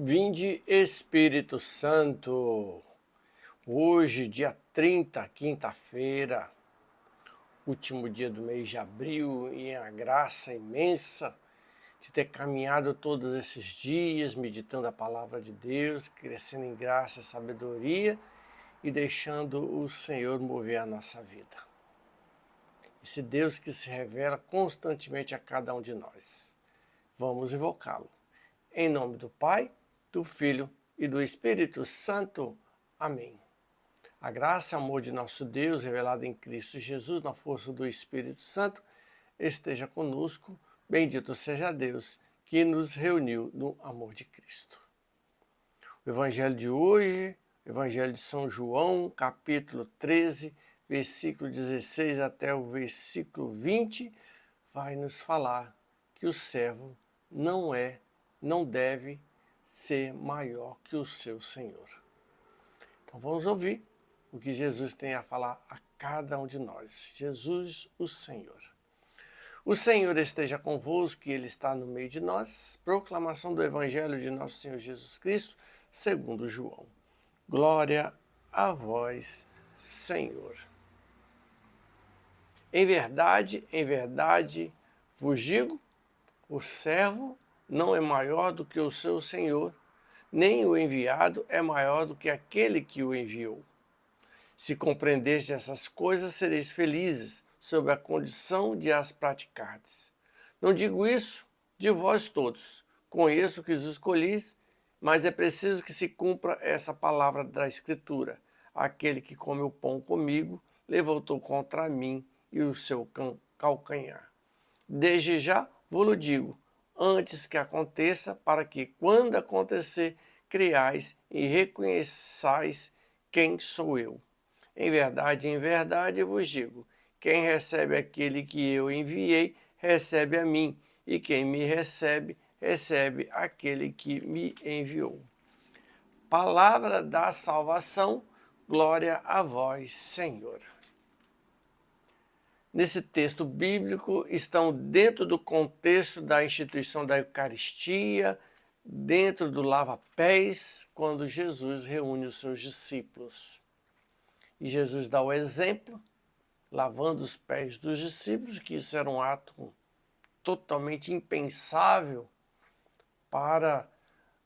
Vinde Espírito Santo, hoje, dia 30, quinta-feira, último dia do mês de abril, e a graça imensa de ter caminhado todos esses dias, meditando a palavra de Deus, crescendo em graça e sabedoria e deixando o Senhor mover a nossa vida. Esse Deus que se revela constantemente a cada um de nós. Vamos invocá-lo. Em nome do Pai, do Filho e do Espírito Santo. Amém. A graça e amor de nosso Deus, revelado em Cristo Jesus, na força do Espírito Santo, esteja conosco. Bendito seja Deus que nos reuniu no amor de Cristo. O Evangelho de hoje, Evangelho de São João, capítulo 13, versículo 16 até o versículo 20, vai nos falar que o servo não deve ser maior que o seu Senhor. Então vamos ouvir o que Jesus tem a falar a cada um de nós. Jesus, o Senhor. O Senhor esteja convosco, que Ele está no meio de nós. Proclamação do Evangelho de nosso Senhor Jesus Cristo, segundo João. Glória a vós, Senhor. Em verdade vos digo, o servo não é maior do que o seu Senhor, nem o enviado é maior do que aquele que o enviou. Se compreendeste essas coisas, sereis felizes, sob a condição de as praticardes. Não digo isso de vós todos, conheço que os escolhis, mas é preciso que se cumpra essa palavra da Escritura. Aquele que come o pão comigo, levantou contra mim e o seu calcanhar. Desde já vou-lo digo, antes que aconteça, para que, quando acontecer, creais e reconheçais quem sou eu. Em verdade vos digo, quem recebe aquele que eu enviei, recebe a mim, e quem me recebe, recebe aquele que me enviou. Palavra da salvação, glória a vós, Senhor. Nesse texto bíblico estão dentro do contexto da instituição da Eucaristia, dentro do lava-pés, quando Jesus reúne os seus discípulos. E Jesus dá o exemplo, lavando os pés dos discípulos, que isso era um ato totalmente impensável para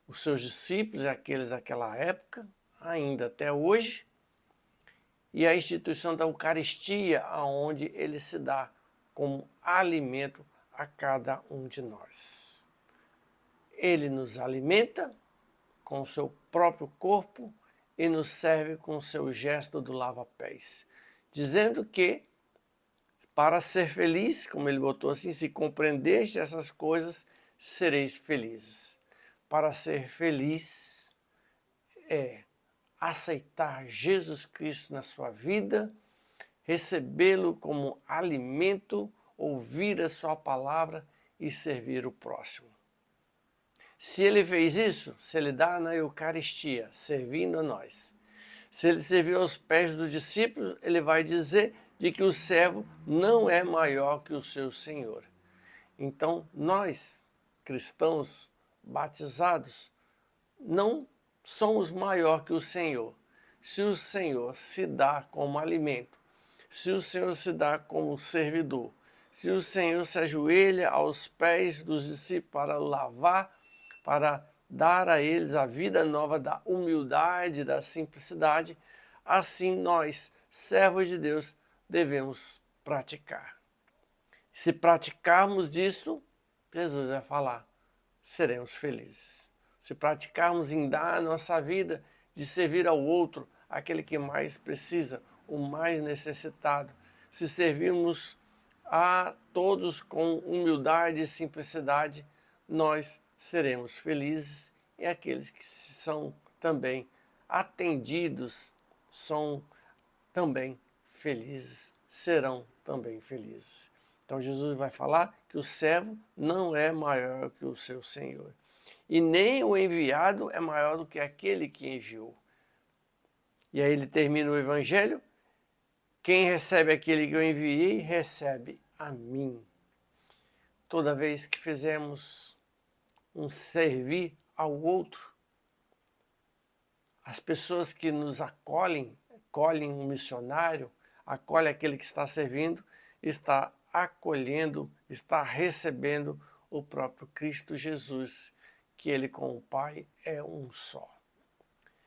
os seus discípulos e aqueles daquela época, ainda até hoje. E a instituição da Eucaristia, onde ele se dá como alimento a cada um de nós. Ele nos alimenta com o seu próprio corpo e nos serve com o seu gesto do lava-pés, dizendo que, para ser feliz, como ele botou assim, se compreendeste essas coisas, sereis felizes. Para ser feliz é aceitar Jesus Cristo na sua vida, recebê-lo como alimento, ouvir a sua palavra e servir o próximo. Se ele fez isso, se ele dá na Eucaristia, servindo a nós, se ele serviu aos pés dos discípulos, ele vai dizer de que o servo não é maior que o seu Senhor. Então, nós, cristãos batizados, não somos maior que o Senhor. Se o Senhor se dá como alimento, se o Senhor se dá como servidor, se o Senhor se ajoelha aos pés dos discípulos para lavar, para dar a eles a vida nova da humildade, da simplicidade, assim nós, servos de Deus, devemos praticar. Se praticarmos disto, Jesus vai falar, seremos felizes. Se praticarmos em dar a nossa vida, de servir ao outro, aquele que mais precisa, o mais necessitado, se servirmos a todos com humildade e simplicidade, nós seremos felizes e aqueles que são também atendidos são também felizes, serão também felizes. Então Jesus vai falar que o servo não é maior que o seu Senhor. E nem o enviado é maior do que aquele que enviou. E aí ele termina o Evangelho. Quem recebe aquele que eu enviei, recebe a mim. Toda vez que fizermos um servir ao outro, As pessoas que nos acolhem, acolhem um missionário, acolhe aquele que está servindo, está acolhendo, está recebendo o próprio Cristo Jesus, que ele com o Pai é um só.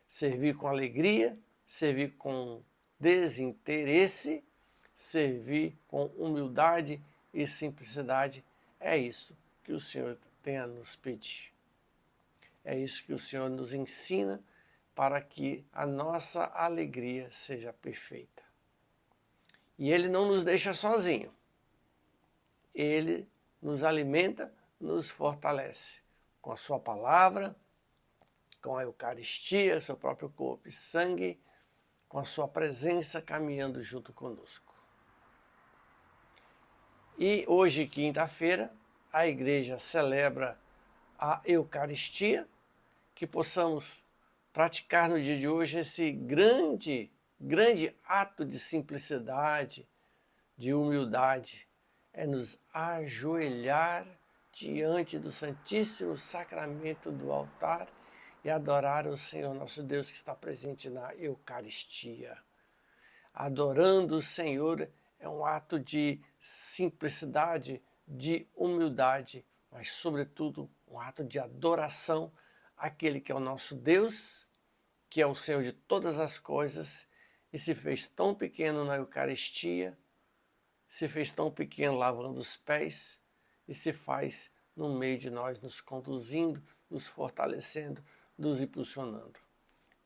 Servir com alegria, servir com desinteresse, servir com humildade e simplicidade, é isso que o Senhor tem a nos pedir. É isso que o Senhor nos ensina para que a nossa alegria seja perfeita. E Ele não nos deixa sozinho. Ele nos alimenta, nos fortalece com a sua palavra, com a Eucaristia, seu próprio corpo e sangue, com a sua presença caminhando junto conosco. E hoje, quinta-feira, a igreja celebra a Eucaristia, que possamos praticar no dia de hoje esse grande ato de simplicidade, de humildade, é nos ajoelhar diante do Santíssimo Sacramento do altar e adorar o Senhor nosso Deus que está presente na Eucaristia. Adorando o Senhor é um ato de simplicidade, de humildade, mas sobretudo um ato de adoração àquele que é o nosso Deus, que é o Senhor de todas as coisas e se fez tão pequeno na Eucaristia, se fez tão pequeno lavando os pés e se faz no meio de nós, nos conduzindo, nos fortalecendo, nos impulsionando.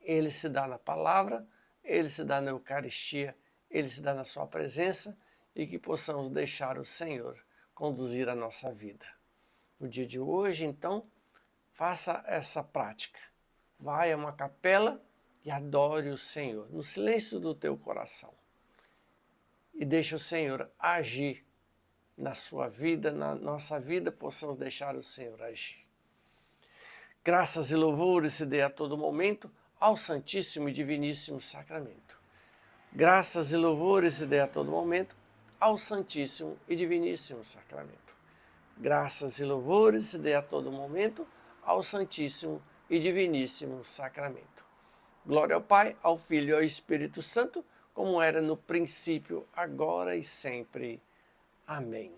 Ele se dá na palavra, ele se dá na Eucaristia, ele se dá na sua presença e que possamos deixar o Senhor conduzir a nossa vida. No dia de hoje, então, faça essa prática. Vai a uma capela e adore o Senhor, no silêncio do teu coração. E deixe o Senhor agir na sua vida, na nossa vida, possamos deixar o Senhor agir. Graças e louvores se dê a todo momento ao Santíssimo e Diviníssimo Sacramento. Graças e louvores se dê a todo momento ao Santíssimo e Diviníssimo Sacramento. Graças e louvores se dê a todo momento ao Santíssimo e Diviníssimo Sacramento. Glória ao Pai, ao Filho e ao Espírito Santo, como era no princípio, agora e sempre. Amém.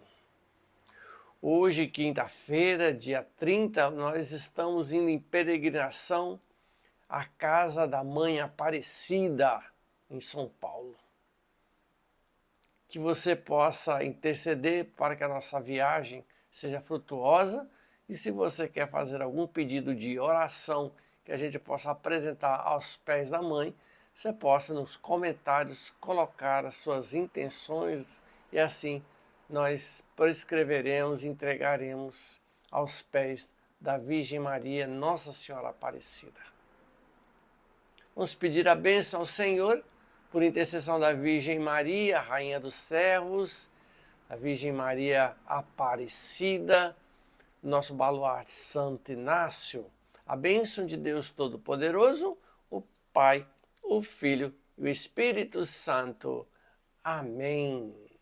Hoje, quinta-feira, dia 30, nós estamos indo em peregrinação à casa da Mãe Aparecida, em São Paulo. Que você possa interceder para que a nossa viagem seja frutuosa e se você quer fazer algum pedido de oração que a gente possa apresentar aos pés da Mãe, você possa nos comentários colocar as suas intenções e assim nós prescreveremos e entregaremos aos pés da Virgem Maria, Nossa Senhora Aparecida. Vamos pedir a bênção ao Senhor, por intercessão da Virgem Maria, Rainha dos Servos, a Virgem Maria Aparecida, nosso baluarte Santo Inácio, a bênção de Deus Todo-Poderoso, o Pai, o Filho e o Espírito Santo. Amém.